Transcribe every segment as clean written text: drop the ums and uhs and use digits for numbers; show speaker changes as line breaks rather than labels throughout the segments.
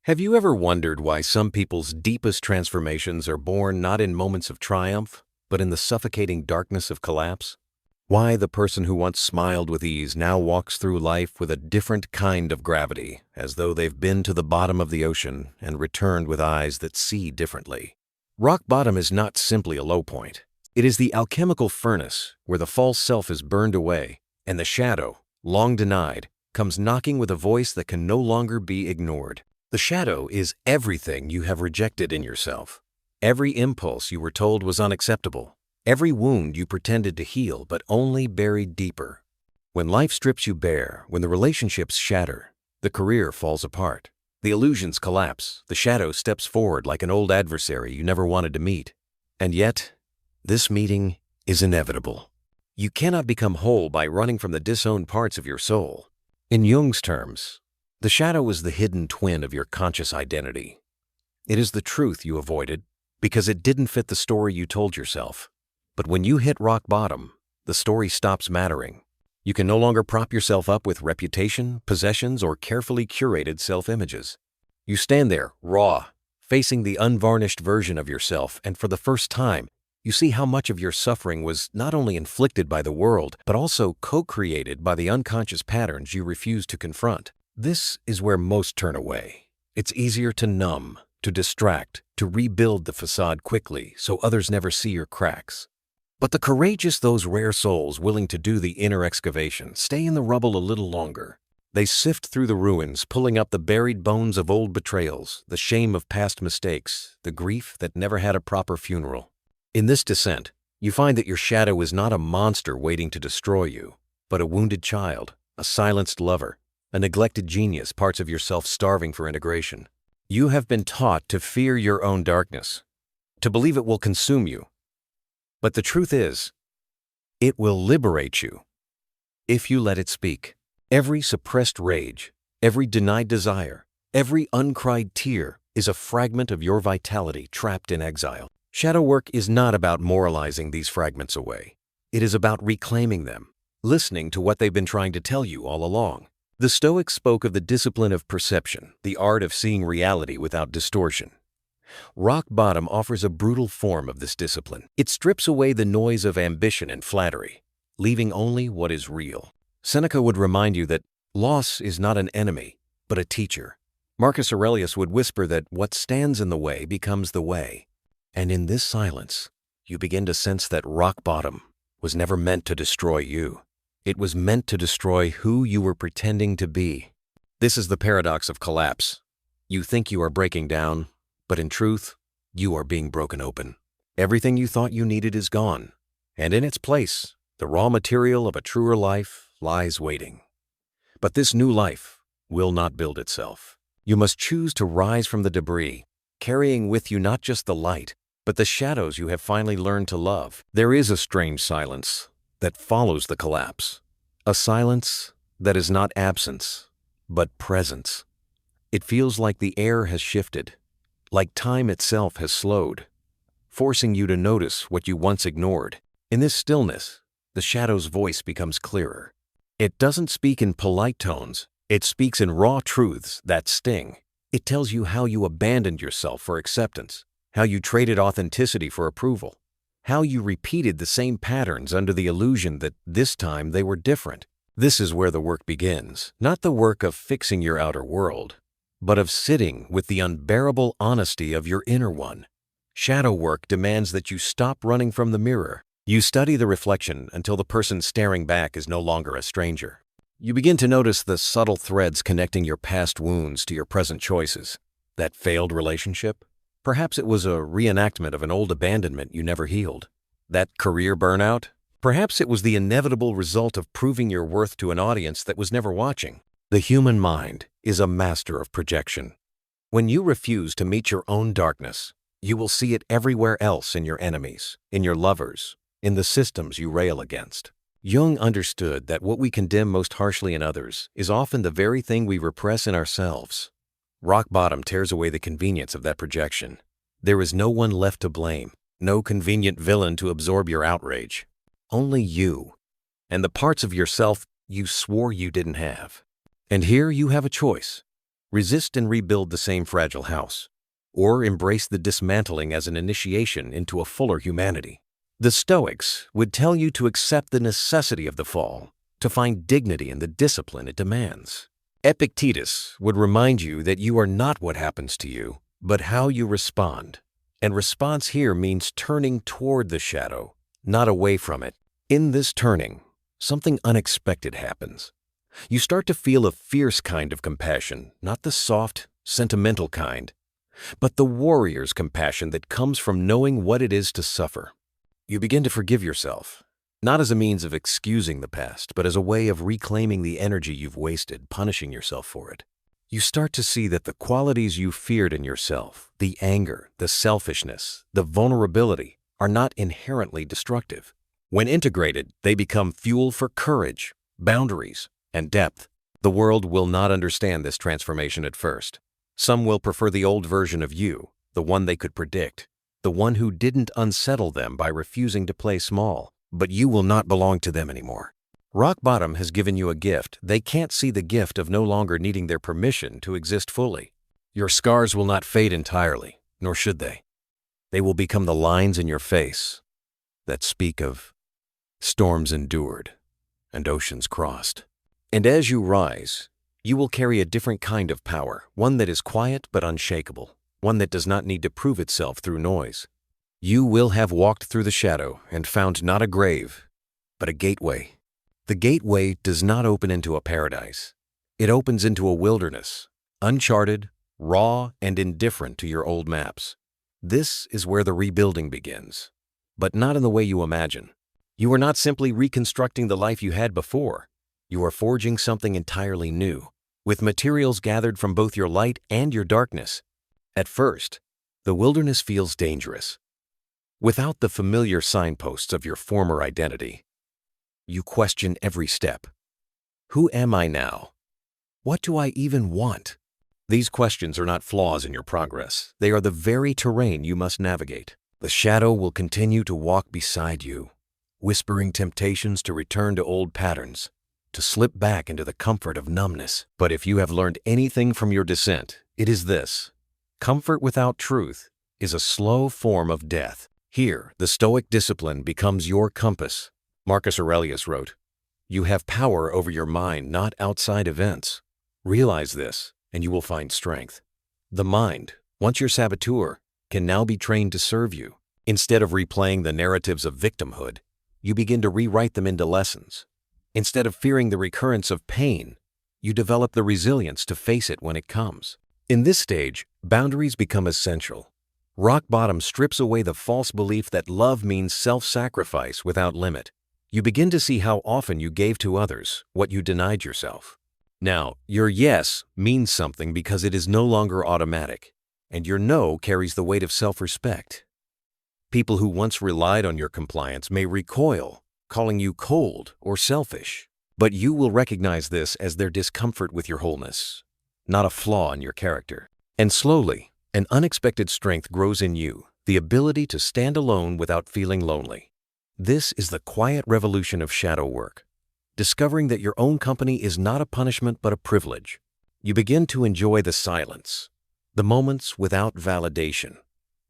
Have you ever wondered why some people's deepest transformations are born not in moments of triumph, but in the suffocating darkness of collapse? Why the person who once smiled with ease now walks through life with a different kind of gravity, as though they've been to the bottom of the ocean and returned with eyes that see differently? Rock bottom is not simply a low point. It is the alchemical furnace where the false self is burned away, and the shadow, long denied, comes knocking with a voice that can no longer be ignored. The shadow is everything you have rejected in yourself. Every impulse you were told was unacceptable. Every wound you pretended to heal but only buried deeper. When life strips you bare, when the relationships shatter, the career falls apart, the illusions collapse, the shadow steps forward like an old adversary you never wanted to meet. And yet, this meeting is inevitable. You cannot become whole by running from the disowned parts of your soul. In Jung's terms, the shadow is the hidden twin of your conscious identity. It is the truth you avoided because it didn't fit the story you told yourself. But when you hit rock bottom, the story stops mattering. You can no longer prop yourself up with reputation, possessions, or carefully curated self-images. You stand there, raw, facing the unvarnished version of yourself, and for the first time, you see how much of your suffering was not only inflicted by the world, but also co-created by the unconscious patterns you refused to confront. This is where most turn away. It's easier to numb, to distract, to rebuild the facade quickly so others never see your cracks. But the courageous, those rare souls willing to do the inner excavation, stay in the rubble a little longer. They sift through the ruins, pulling up the buried bones of old betrayals, the shame of past mistakes, the grief that never had a proper funeral. In this descent, you find that your shadow is not a monster waiting to destroy you, but a wounded child, a silenced lover, a neglected genius, parts of yourself starving for integration. You have been taught to fear your own darkness, to believe it will consume you. But the truth is, it will liberate you if you let it speak. Every suppressed rage, every denied desire, every uncried tear is a fragment of your vitality trapped in exile. Shadow work is not about moralizing these fragments away. It is about reclaiming them, listening to what they've been trying to tell you all along. The Stoics spoke of the discipline of perception, the art of seeing reality without distortion. Rock bottom offers a brutal form of this discipline. It strips away the noise of ambition and flattery, leaving only what is real. Seneca would remind you that loss is not an enemy, but a teacher. Marcus Aurelius would whisper that what stands in the way becomes the way. And in this silence, you begin to sense that rock bottom was never meant to destroy you. It was meant to destroy who you were pretending to be. This is the paradox of collapse. You think you are breaking down, but in truth, you are being broken open. Everything you thought you needed is gone, and in its place, the raw material of a truer life lies waiting. But this new life will not build itself. You must choose to rise from the debris, carrying with you not just the light, but the shadows you have finally learned to love. There is a strange silence that follows the collapse, a silence that is not absence, but presence. It feels like the air has shifted, like time itself has slowed, forcing you to notice what you once ignored. In this stillness, the shadow's voice becomes clearer. It doesn't speak in polite tones, it speaks in raw truths that sting. It tells you how you abandoned yourself for acceptance, how you traded authenticity for approval, how you repeated the same patterns under the illusion that this time they were different. This is where the work begins, not the work of fixing your outer world, but of sitting with the unbearable honesty of your inner one. Shadow work demands that you stop running from the mirror. You study the reflection until the person staring back is no longer a stranger. You begin to notice the subtle threads connecting your past wounds to your present choices. That failed relationship? Perhaps it was a reenactment of an old abandonment you never healed. That career burnout? Perhaps it was the inevitable result of proving your worth to an audience that was never watching. The human mind is a master of projection. When you refuse to meet your own darkness, you will see it everywhere else in your enemies, in your lovers, in the systems you rail against. Jung understood that what we condemn most harshly in others is often the very thing we repress in ourselves. Rock bottom tears away the convenience of that projection. There is no one left to blame, no convenient villain to absorb your outrage. Only you, and the parts of yourself you swore you didn't have. And here you have a choice. resist and rebuild the same fragile house, or embrace the dismantling as an initiation into a fuller humanity. The Stoics would tell you to accept the necessity of the fall, to find dignity in the discipline it demands. Epictetus would remind you that you are not what happens to you, but how you respond. And response here means turning toward the shadow, not away from it. In this turning, something unexpected happens. You start to feel a fierce kind of compassion, not the soft, sentimental kind, but the warrior's compassion that comes from knowing what it is to suffer. You begin to forgive yourself, not as a means of excusing the past, but as a way of reclaiming the energy you've wasted, punishing yourself for it. You start to see that the qualities you feared in yourself, the anger, the selfishness, the vulnerability, are not inherently destructive. When integrated, they become fuel for courage, boundaries, and depth. The world will not understand this transformation at first. Some will prefer the old version of you, the one they could predict, the one who didn't unsettle them by refusing to play small. But you will not belong to them anymore. Rock bottom has given you a gift. They can't see the gift of no longer needing their permission to exist fully. Your scars will not fade entirely, nor should they. They will become the lines in your face that speak of storms endured and oceans crossed. And as you rise, you will carry a different kind of power, one that is quiet but unshakable, one that does not need to prove itself through noise. You will have walked through the shadow and found not a grave, but a gateway. The gateway does not open into a paradise. It opens into a wilderness, uncharted, raw, and indifferent to your old maps. This is where the rebuilding begins, but not in the way you imagine. You are not simply reconstructing the life you had before. You are forging something entirely new, with materials gathered from both your light and your darkness. At first, the wilderness feels dangerous. Without the familiar signposts of your former identity, you question every step. Who am I now? What do I even want? These questions are not flaws in your progress. They are the very terrain you must navigate. The shadow will continue to walk beside you, whispering temptations to return to old patterns, to slip back into the comfort of numbness. But if you have learned anything from your descent, it is this: comfort without truth is a slow form of death. Here, the Stoic discipline becomes your compass. Marcus Aurelius wrote, "You have power over your mind, not outside events. Realize this, and you will find strength." The mind, once your saboteur, can now be trained to serve you. Instead of replaying the narratives of victimhood, you begin to rewrite them into lessons. Instead of fearing the recurrence of pain, you develop the resilience to face it when it comes. In this stage, boundaries become essential. Rock bottom strips away the false belief that love means self-sacrifice without limit. You begin to see how often you gave to others what you denied yourself. Now, your yes means something because it is no longer automatic, and your no carries the weight of self-respect. People who once relied on your compliance may recoil, calling you cold or selfish, but you will recognize this as their discomfort with your wholeness, not a flaw in your character. And slowly, an unexpected strength grows in you, the ability to stand alone without feeling lonely. This is the quiet revolution of shadow work, discovering that your own company is not a punishment but a privilege. You begin to enjoy the silence, the moments without validation,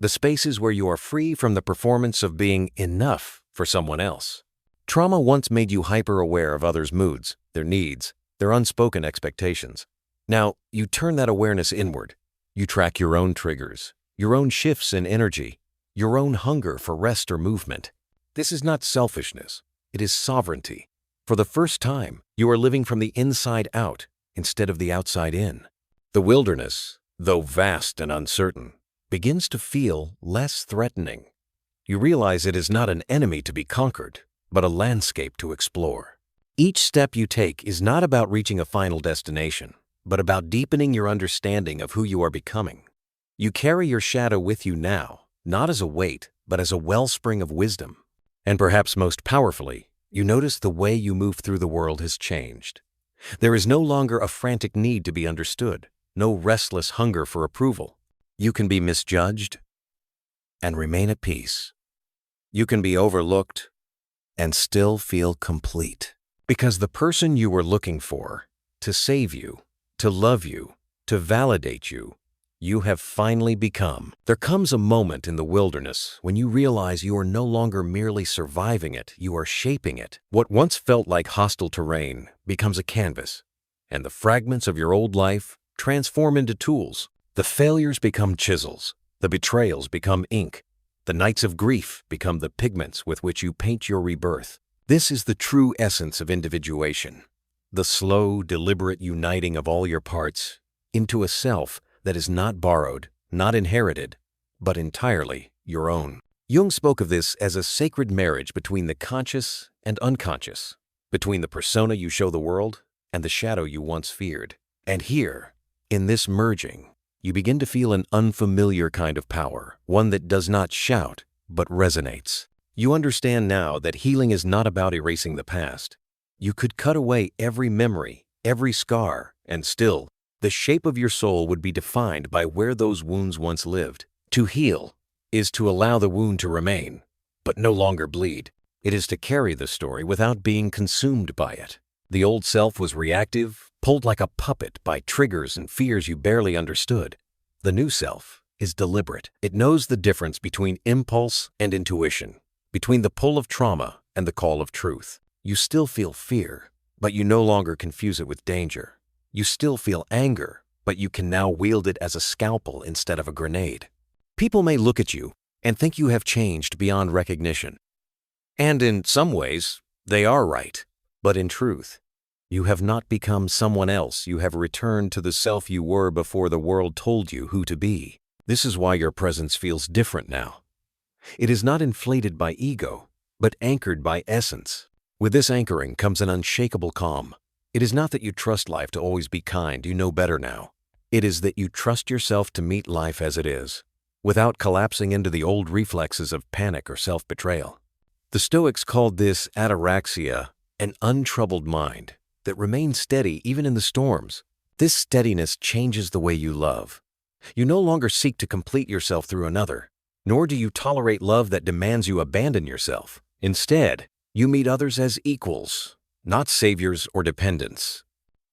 the spaces where you are free from the performance of being enough for someone else. Trauma once made you hyper-aware of others' moods, their needs, their unspoken expectations. Now, you turn that awareness inward. You track your own triggers, your own shifts in energy, your own hunger for rest or movement. This is not selfishness, it is sovereignty. For the first time, you are living from the inside out instead of the outside in. The wilderness, though vast and uncertain, begins to feel less threatening. You realize it is not an enemy to be conquered, but a landscape to explore. Each step you take is not about reaching a final destination, but about deepening your understanding of who you are becoming. You carry your shadow with you now, not as a weight, but as a wellspring of wisdom. And perhaps most powerfully, you notice the way you move through the world has changed. There is no longer a frantic need to be understood, no restless hunger for approval. You can be misjudged and remain at peace. You can be overlooked and still feel complete. Because the person you were looking for, to save you, to love you, to validate you. You have finally become. There comes a moment in the wilderness when you realize you are no longer merely surviving it, you are shaping it. What once felt like hostile terrain becomes a canvas, and the fragments of your old life transform into tools. The failures become chisels, the betrayals become ink, the nights of grief become the pigments with which you paint your rebirth. This is the true essence of individuation, the slow, deliberate uniting of all your parts into a self that is not borrowed, not inherited, but entirely your own. Jung spoke of this as a sacred marriage between the conscious and unconscious, between the persona you show the world and the shadow you once feared. And here, in this merging, you begin to feel an unfamiliar kind of power, one that does not shout, but resonates. You understand now that healing is not about erasing the past. You could cut away every memory, every scar, and still, the shape of your soul would be defined by where those wounds once lived. To heal is to allow the wound to remain, but no longer bleed. It is to carry the story without being consumed by it. The old self was reactive, pulled like a puppet by triggers and fears you barely understood. The new self is deliberate. It knows the difference between impulse and intuition, between the pull of trauma and the call of truth. You still feel fear, but you no longer confuse it with danger. You still feel anger, but you can now wield it as a scalpel instead of a grenade. People may look at you and think you have changed beyond recognition. And in some ways, they are right. But in truth, you have not become someone else. You have returned to the self you were before the world told you who to be. This is why your presence feels different now. It is not inflated by ego, but anchored by essence. With this anchoring comes an unshakable calm. It is not that you trust life to always be kind, you know better now. It is that you trust yourself to meet life as it is, without collapsing into the old reflexes of panic or self-betrayal. The Stoics called this ataraxia, an untroubled mind that remains steady even in the storms. This steadiness changes the way you love. You no longer seek to complete yourself through another, nor do you tolerate love that demands you abandon yourself. Instead, you meet others as equals, not saviors or dependents.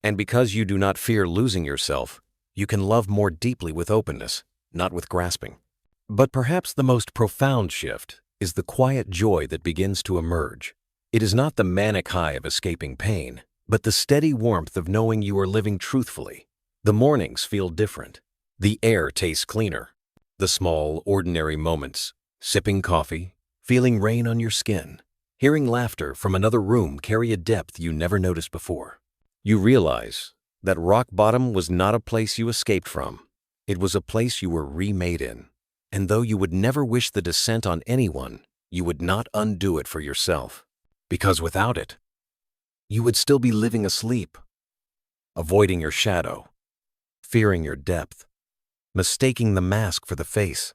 And because you do not fear losing yourself, you can love more deeply with openness, not with grasping. But perhaps the most profound shift is the quiet joy that begins to emerge. It is not the manic high of escaping pain, but the steady warmth of knowing you are living truthfully. The mornings feel different. The air tastes cleaner. The small, ordinary moments, sipping coffee, feeling rain on your skin, hearing laughter from another room carry a depth you never noticed before. You realize that rock bottom was not a place you escaped from. It was a place you were remade in. And though you would never wish the descent on anyone, you would not undo it for yourself. Because without it, you would still be living asleep, avoiding your shadow, fearing your depth, mistaking the mask for the face.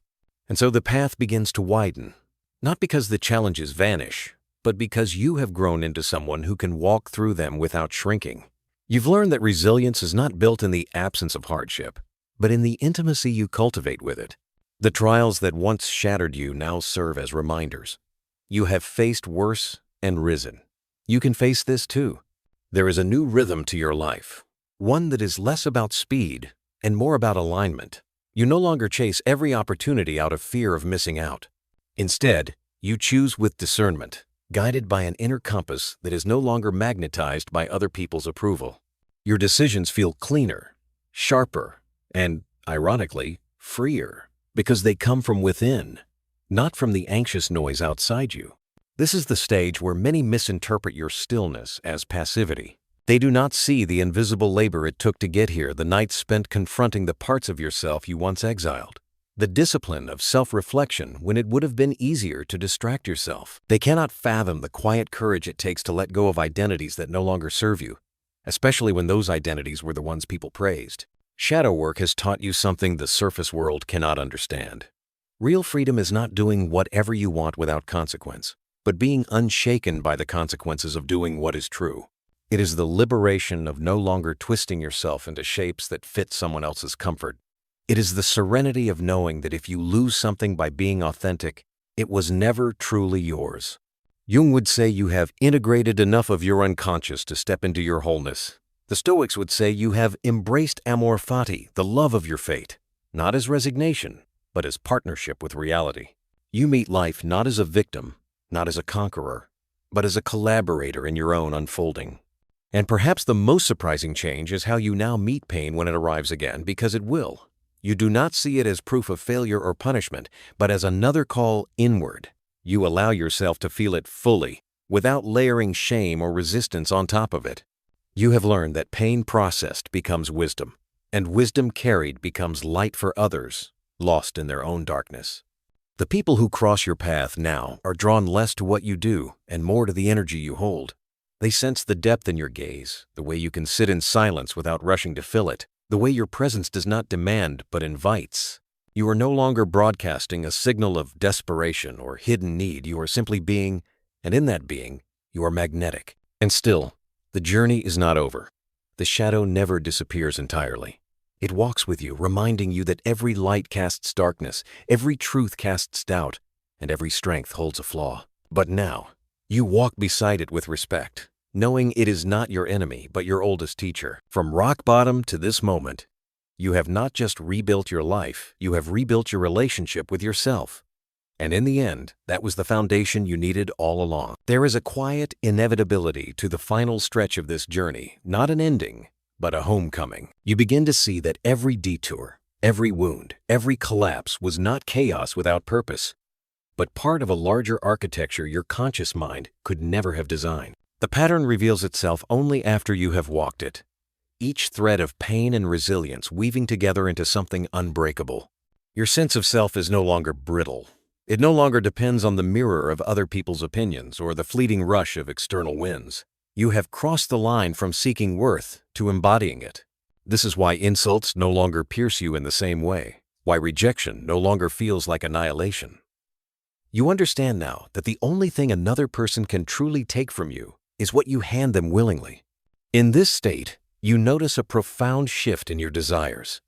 And so the path begins to widen, not because the challenges vanish, but because you have grown into someone who can walk through them without shrinking. You've learned that resilience is not built in the absence of hardship, but in the intimacy you cultivate with it. The trials that once shattered you now serve as reminders. You have faced worse and risen. You can face this too. There is a new rhythm to your life, one that is less about speed and more about alignment. You no longer chase every opportunity out of fear of missing out. Instead, you choose with discernment, guided by an inner compass that is no longer magnetized by other people's approval. Your decisions feel cleaner, sharper, and, ironically, freer, because they come from within, not from the anxious noise outside you. This is the stage where many misinterpret your stillness as passivity. They do not see the invisible labor it took to get here, the nights spent confronting the parts of yourself you once exiled, the discipline of self-reflection when it would have been easier to distract yourself. They cannot fathom the quiet courage it takes to let go of identities that no longer serve you, especially when those identities were the ones people praised. Shadow work has taught you something the surface world cannot understand. Real freedom is not doing whatever you want without consequence, but being unshaken by the consequences of doing what is true. It is the liberation of no longer twisting yourself into shapes that fit someone else's comfort. It is the serenity of knowing that if you lose something by being authentic, it was never truly yours. Jung would say you have integrated enough of your unconscious to step into your wholeness. The Stoics would say you have embraced amor fati, the love of your fate, not as resignation, but as partnership with reality. You meet life not as a victim, not as a conqueror, but as a collaborator in your own unfolding. And perhaps the most surprising change is how you now meet pain when it arrives again, because it will. You do not see it as proof of failure or punishment, but as another call inward. You allow yourself to feel it fully, without layering shame or resistance on top of it. You have learned that pain processed becomes wisdom, and wisdom carried becomes light for others, lost in their own darkness. The people who cross your path now are drawn less to what you do and more to the energy you hold. They sense the depth in your gaze, the way you can sit in silence without rushing to fill it, the way your presence does not demand but invites. You are no longer broadcasting a signal of desperation or hidden need. You are simply being, and in that being, you are magnetic. And still, the journey is not over. The shadow never disappears entirely. It walks with you, reminding you that every light casts darkness, every truth casts doubt, and every strength holds a flaw. But now, you walk beside it with respect, knowing it is not your enemy, but your oldest teacher. From rock bottom to this moment, you have not just rebuilt your life, you have rebuilt your relationship with yourself. And in the end, that was the foundation you needed all along. There is a quiet inevitability to the final stretch of this journey, not an ending, but a homecoming. You begin to see that every detour, every wound, every collapse was not chaos without purpose, but part of a larger architecture your conscious mind could never have designed. The pattern reveals itself only after you have walked it, each thread of pain and resilience weaving together into something unbreakable. Your sense of self is no longer brittle. It no longer depends on the mirror of other people's opinions or the fleeting rush of external winds. You have crossed the line from seeking worth to embodying it. This is why insults no longer pierce you in the same way, why rejection no longer feels like annihilation. You understand now that the only thing another person can truly take from you is what you hand them willingly. In this state, you notice a profound shift in your desires.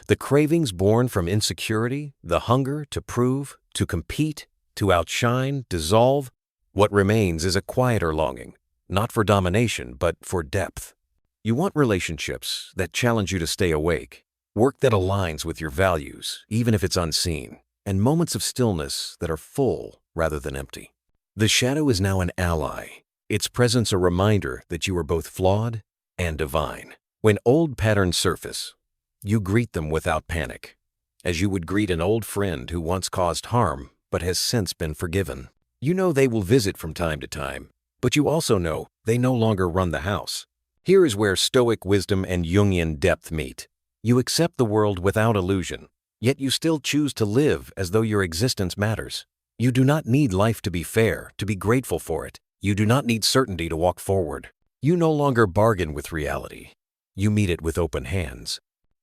The cravings born from insecurity, the hunger to prove, to compete, to outshine, dissolve. What remains is a quieter longing, not for domination, but for depth. You want relationships that challenge you to stay awake, work that aligns with your values, even if it's unseen, and moments of stillness that are full rather than empty. The shadow is now an ally, its presence a reminder that you are both flawed and divine. When old patterns surface, you greet them without panic, as you would greet an old friend who once caused harm but has since been forgiven. You know they will visit from time to time, but you also know they no longer run the house. Here is where Stoic wisdom and Jungian depth meet. You accept the world without illusion, yet you still choose to live as though your existence matters. You do not need life to be fair, to be grateful for it. You do not need certainty to walk forward. You no longer bargain with reality. You meet it with open hands.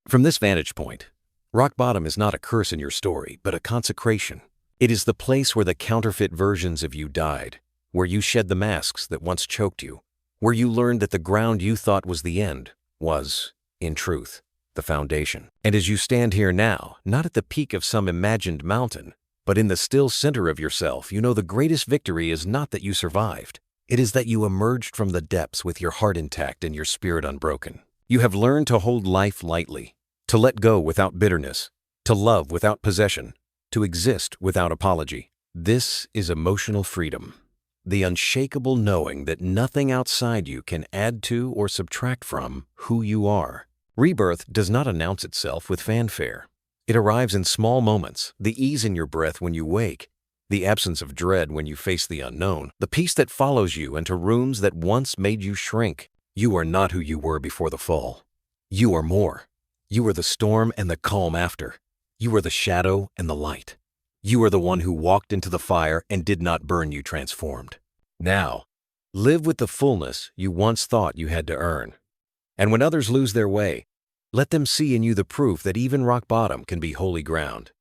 From this vantage point, rock bottom is not a curse in your story, but a consecration. It is the place where the counterfeit versions of you died, where you shed the masks that once choked you, where you learned that the ground you thought was the end was, in truth, the foundation. And as you stand here now, not at the peak of some imagined mountain, but in the still center of yourself, you know the greatest victory is not that you survived. It is that you emerged from the depths with your heart intact and your spirit unbroken. You have learned to hold life lightly, to let go without bitterness, to love without possession, to exist without apology. This is emotional freedom, the unshakable knowing that nothing outside you can add to or subtract from who you are. Rebirth does not announce itself with fanfare. It arrives in small moments, the ease in your breath when you wake, the absence of dread when you face the unknown, the peace that follows you into rooms that once made you shrink. You are not who you were before the fall. You are more. You are the storm and the calm after. You are the shadow and the light. You are the one who walked into the fire and did not burn you transformed. Now, live with the fullness you once thought you had to earn. And when others lose their way, let them see in you the proof that even rock bottom can be holy ground.